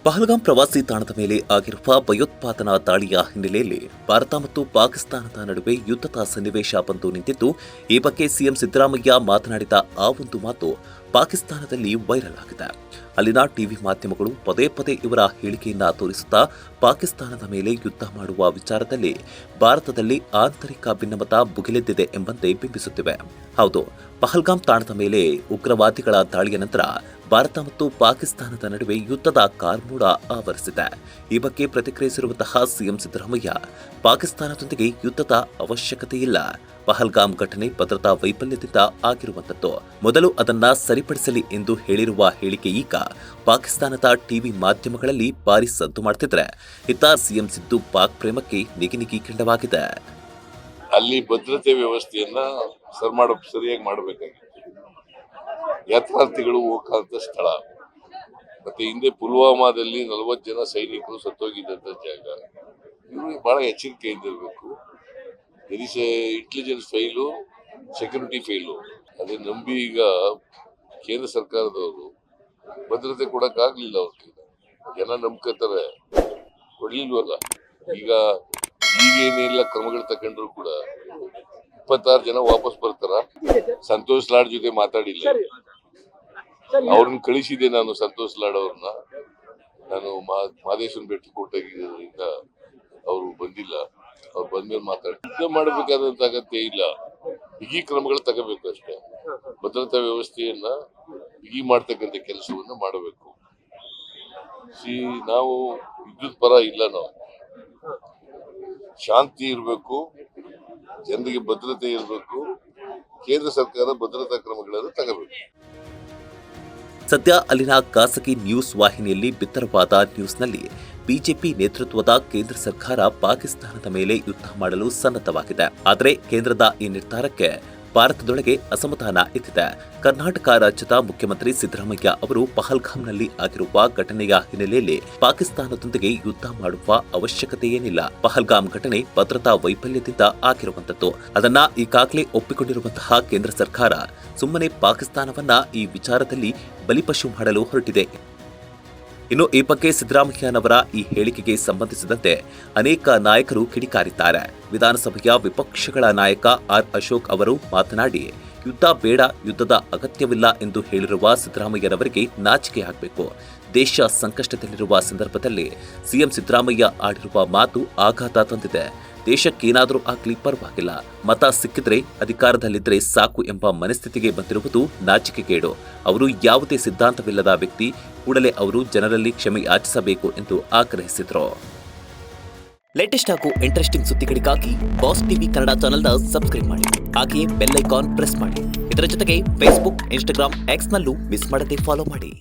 ಪಹಲ್ಗಾಮ್ ಪ್ರವಾಸಿ ತಾಣದ ಮೇಲೆ ಆಗಿರುವ ಭಯೋತ್ಪಾದನಾ ದಾಳಿಯ ಹಿನ್ನೆಲೆಯಲ್ಲಿ ಭಾರತ ಮತ್ತು ಪಾಕಿಸ್ತಾನದ ನಡುವೆ ಯುದ್ಧದ ಸನ್ನಿವೇಶ ಬಂದು ನಿಂತಿದ್ದು, ಈ ಬಗ್ಗೆ ಸಿಎಂ ಸಿದ್ದರಾಮಯ್ಯ ಮಾತನಾಡಿದ ಆ ಒಂದು ಮಾತು ಪಾಕಿಸ್ತಾನದಲ್ಲಿ ವೈರಲ್ ಆಗಿದೆ. ಅಲ್ಲಿನ ಟಿವಿ ಮಾಧ್ಯಮಗಳು ಪದೇ ಪದೇ ಇವರ ಹೇಳಿಕೆಯನ್ನ ತೋರಿಸುತ್ತಾ ಪಾಕಿಸ್ತಾನದ ಮೇಲೆ ಯುದ್ಧ ಮಾಡುವ ವಿಚಾರದಲ್ಲಿ ಭಾರತದಲ್ಲಿ ಆಂತರಿಕ ಭಿನ್ನಮತ ಭುಗಿಲೆದ್ದಿದೆ ಎಂಬಂತೆ ಬಿಂಬಿಸುತ್ತಿವೆ. ಹೌದು, ಪಹಲ್ಗಾಮ್ ತಾಣದ ಮೇಲೆ ಉಗ್ರವಾದಿಗಳ ದಾಳಿಯ ನಂತರ ಭಾರತ ಮತ್ತು ಪಾಕಿಸ್ತಾನದ ನಡುವೆ ಯುದ್ಧದ ಕಾರ್ಮೋಡ ಆವರಿಸಿದೆ. ಈ ಬಗ್ಗೆ ಪ್ರತಿಕ್ರಿಯಿಸಿರುವಂತಹ ಸಿಎಂ ಸಿದ್ದರಾಮಯ್ಯ, ಪಾಕಿಸ್ತಾನದೊಂದಿಗೆ ಯುದ್ಧದ ಅವಶ್ಯಕತೆ ಇಲ್ಲ. ಪಹಲ್ಗಾಮ್ ಘಟನೆ ಭದ್ರತಾ ವೈಫಲ್ಯದಿಂದ ಆಗಿರುವಂತದ್ದು. ಮೊದಲು ಅದನ್ನ ಸರಿಪಡಿಸಲಿ ಎಂದು ಹೇಳಿರುವ ಹೇಳಿಕೆ ಈಗ ಪಾಕಿಸ್ತಾನದ ಟಿವಿ ಮಾಧ್ಯಮಗಳಲ್ಲಿ ಭಾರಿ ಸದ್ದು ಮಾಡುತ್ತಿದ್ರೆ, ಇತ್ತ ಸಿಎಂ ಸಿದ್ದು ಪಾಕ್ ಪ್ರೇಮಕ್ಕೆ ನಿಗಿ ಕೆಂಡವಾಗಿದೆ. ಅಲ್ಲಿ ಭದ್ರತೆ ವ್ಯವಸ್ಥೆಯನ್ನ ಸರಿಯಾಗಿ ಮಾಡಬೇಕಾಗಿತ್ತು. ಯಾತ್ರಾರ್ಥಿಗಳು ಹೋಗಂತ ಸ್ಥಳ, ಮತ್ತೆ ಹಿಂದೆ ಪುಲ್ವಾಮಾದಲ್ಲಿ 40 ಜನ ಸೈನಿಕರು ಸತ್ತೋಗಿದ್ದಂತ ಜಾಗ. ಇವರು ಬಹಳ ಎಚ್ಚರಿಕೆಯಿಂದ ಇರಬೇಕು. ಇಂಟೆಲಿಜೆನ್ಸ್ ಫೈಲು, ಸೆಕ್ಯೂರಿಟಿ ಫೈಲು ಅದೇ ನಂಬಿ ಈಗ ಕೇಂದ್ರ ಸರ್ಕಾರದವರು ಭದ್ರತೆ ಕೊಡಕ್ಕಾಗ್ಲಿಲ್ಲ. ಅವ್ರಿಗೆ ಜನ ನಂಬ್ಕೋತಾರೆ, ಕೊಡ್ಲಿಲ್ವಲ್ಲ. ಈಗೇನೆಲ್ಲ ಕ್ರಮಗಳು ತಗೊಂಡ್ರು ಕೂಡ 26 ಜನ ವಾಪಸ್ ಬರ್ತಾರ. ಸಂತೋಷ್ ಲಾಡ್ ಜೊತೆ ಮಾತಾಡಿಲ್ಲ, ಅವ್ರನ್ನ ಕಳಿಸಿದೆ ನಾನು. ಸಂತೋಷ್ ಲಾಡ್ ಅವ್ರನ್ನ ನಾನು ಮಾದೇಶ್ವರನ್ ಭೇಟಿ ಕೊಟ್ಟಾಗಿದ್ದರಿಂದ ಅವರು ಬಂದಿಲ್ಲ. ಅವ್ರು ಬಂದ್ಮೇಲೆ ಮಾತಾಡಿ ಯುದ್ಧ ಮಾಡಬೇಕಾದಂತ ಅಗತ್ಯ ಇಲ್ಲ. ಬಿಗಿ ಕ್ರಮಗಳು ತಗೋಬೇಕು ಅಷ್ಟೇ. ಭದ್ರತಾ ವ್ಯವಸ್ಥೆಯನ್ನ ಬಿಗಿ ಮಾಡ್ತಕ್ಕಂಥ ಕೆಲಸವನ್ನ ಮಾಡಬೇಕು. ನಾವು ವಿದ್ಯುತ್ ಪರ ಇಲ್ಲ. ನಾವು ಶಾಂತಿ ಇರಬೇಕು, ಜನರಿಗೆ ಭದ್ರತೆ ಇರಬೇಕು. ಕೇಂದ್ರ ಸರ್ಕಾರ ಭದ್ರತಾ ಕ್ರಮಗಳನ್ನು ತಗೋಬೇಕು. ಸದ್ಯ ಅಲ್ಲಿನ ಖಾಸಗಿ ನ್ಯೂಸ್ ವಾಹಿನಿಯಲ್ಲಿ ಬಿತ್ತರವಾದ ನ್ಯೂಸ್ನಲ್ಲಿ ಬಿಜೆಪಿ ನೇತೃತ್ವದ ಕೇಂದ್ರ ಸರ್ಕಾರ ಪಾಕಿಸ್ತಾನದ ಮೇಲೆ ಯುದ್ಧ ಮಾಡಲು ಸನ್ನದ್ಧವಾಗಿದೆ. ಆದರೆ ಕೇಂದ್ರದ ಈ ನಿರ್ಧಾರಕ್ಕೆ ಭಾರತದೊಳಗೆ ಅಸಮಾಧಾನ ಎದ್ದಿದೆ. ಕರ್ನಾಟಕ ರಾಜ್ಯದ ಮುಖ್ಯಮಂತ್ರಿ ಸಿದ್ದರಾಮಯ್ಯ ಅವರು ಪಹಲ್ಗಾಮ್ನಲ್ಲಿ ಆಗಿರುವ ಘಟನೆಯ ಹಿನ್ನೆಲೆಯಲ್ಲಿ ಪಾಕಿಸ್ತಾನದೊಂದಿಗೆ ಯುದ್ಧ ಮಾಡುವ ಅವಶ್ಯಕತೆ ಏನಿಲ್ಲ. ಪಹಲ್ಗಾಮ್ ಘಟನೆ ಭದ್ರತಾ ವೈಫಲ್ಯದಿಂದ ಆಗಿರುವಂತದ್ದು. ಅದನ್ನ ಈಗಾಗಲೇ ಒಪ್ಪಿಕೊಂಡಿರುವಂತಹ ಕೇಂದ್ರ ಸರ್ಕಾರ ಸುಮ್ಮನೆ ಪಾಕಿಸ್ತಾನವನ್ನ ಈ ವಿಚಾರದಲ್ಲಿ ಬಲಿಪಶು ಮಾಡಲು ಹೊರಟಿದೆ. ಇನ್ನು ಈ ಬಗ್ಗೆ ಸಿದ್ದರಾಮಯ್ಯನವರ ಈ ಹೇಳಿಕೆಗೆ ಸಂಬಂಧಿಸಿದಂತೆ ಅನೇಕ ನಾಯಕರು ಕಿಡಿಕಾರಿದ್ದಾರೆ. ವಿಧಾನಸಭೆಯ ವಿಪಕ್ಷಗಳ ನಾಯಕ ಆರ್ ಅಶೋಕ್ ಅವರು ಮಾತನಾಡಿ, ಯುದ್ಧ ಬೇಡ, ಯುದ್ಧದ ಅಗತ್ಯವಿಲ್ಲ ಎಂದು ಹೇಳಿರುವ ಸಿದ್ದರಾಮಯ್ಯನವರಿಗೆ ನಾಚಿಕೆಯಾಗಬೇಕು. ದೇಶ ಸಂಕಷ್ಟದಲ್ಲಿರುವ ಸಂದರ್ಭದಲ್ಲಿ ಸಿಎಂ ಸಿದ್ದರಾಮಯ್ಯ ಆಡಿರುವ ಮಾತು ಆಘಾತ ತಂದಿದೆ. ದೇಶಕ್ಕೇನಾದರೂ ಆಗ್ಲಿ ಪರವಾಗಿಲ್ಲ, ಮತ ಸಿಕ್ಕಿದ್ರೆ ಅಧಿಕಾರದಲ್ಲಿದ್ರೆ ಸಾಕು ಎಂಬ ಮನಸ್ಥಿತಿಗೆ ಬಂದಿರುವುದು ನಾಚಿಕೆಗೇಡು. ಅವರು ಯಾವುದೇ ಸಿದ್ಧಾಂತವಿಲ್ಲದ ವ್ಯಕ್ತಿ. ಕೂಡಲೇ ಅವರು ಜನರಲ್ಲಿ ಕ್ಷಮೆ ಯಾಚಿಸಬೇಕು ಎಂದು ಆಗ್ರಹಿಸಿದರು. ಲೇಟೆಸ್ಟ್ ಹಾಗೂ ಇಂಟ್ರೆಸ್ಟಿಂಗ್ ಸುದ್ದಿಗಳಿಗಾಗಿ ಬಾಸ್ ಟಿವಿ ಕನ್ನಡ ಚಾನೆಲ್ನ ಸಬ್ಸ್ಕ್ರೈಬ್ ಮಾಡಿ. ಹಾಗೆಯೇ ಬೆಲ್ ಐಕಾನ್ ಪ್ರೆಸ್ ಮಾಡಿ. ಇದರ ಜೊತೆಗೆ ಫೇಸ್ಬುಕ್, ಇನ್ಸ್ಟಾಗ್ರಾಮ್, ಎಕ್ಸ್ನಲ್ಲೂ ಮಿಸ್ ಮಾಡದೆ ಫಾಲೋ ಮಾಡಿ.